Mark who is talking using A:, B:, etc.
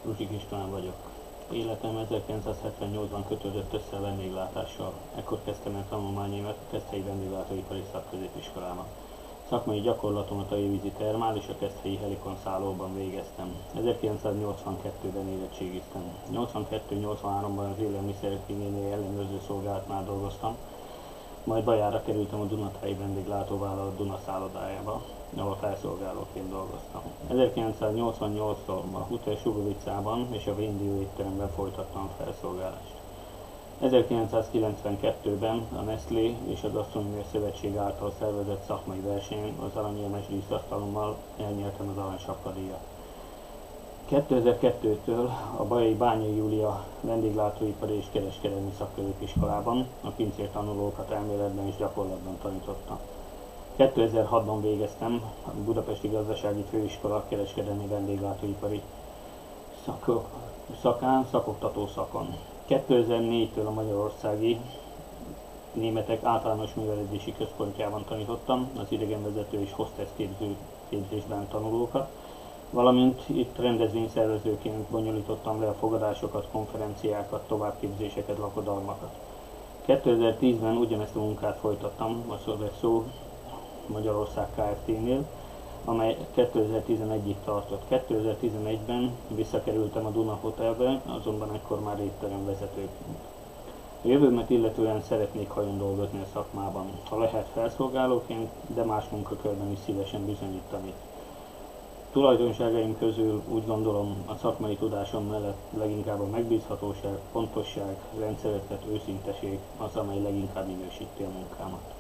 A: Ruzsik István vagyok. Életem 1978-ban kötődött össze a vendéglátással. Ekkor kezdtem el tanulmányaimat a Keszthelyi Vendéglátóipari Szakközépiskolában. Szakmai gyakorlatomat a Évízi Termál és a Keszthelyi Helikon szállóban végeztem. 1982-ben érettségiztem. 82-83-ban az élelmiszerhigiéniai ellenőrző szolgálatnál dolgoztam, majd Bajára kerültem a Dunatáji Vendéglátóvállalat Duna szállodájába, ahol felszolgálóként dolgoztam. 1988-tól a Hutter Subovicában és a Véndió étteremben folytattam a felszolgálást. 1992-ben a Nestlé és a Gasztronómia Szövetség által szervezett szakmai versenyen az aranyérmes díszasztalommal elnyertem az aranysapkadíjat. 2002-től a Bajai Bányai Júlia Vendéglátóipari és Kereskedelmi Szakközépiskolában a pincér tanulókat elméletben és gyakorlatban tanítottam. 2006-ban végeztem a Budapesti Gazdasági Főiskola Kereskedelmi Vendéglátóipari szakán, szakoktató szakon. 2004-től a Magyarországi Németek Általános Művelődési Központjában tanítottam az idegenvezető és hostess képzésben tanulókat, valamint itt rendezvényszervezőként bonyolítottam le a fogadásokat, konferenciákat, továbbképzéseket, lakodalmakat. 2010-ben ugyanezt a munkát folytattam a Sodexo Magyarország Kft-nél, amely 2011-ig tartott. 2011-ben visszakerültem a Duna Hotelbe, azonban ekkor már étteremvezetőként. A jövőmet illetően szeretnék hajón dolgozni a szakmában, ha lehet felszolgálóként, de más munkakörben is szívesen bizonyítani. Tulajdonságaim közül úgy gondolom a szakmai tudásom mellett leginkább a megbízhatóság, pontosság, rendszerezett őszinteség az, amely leginkább minősíti a munkámat.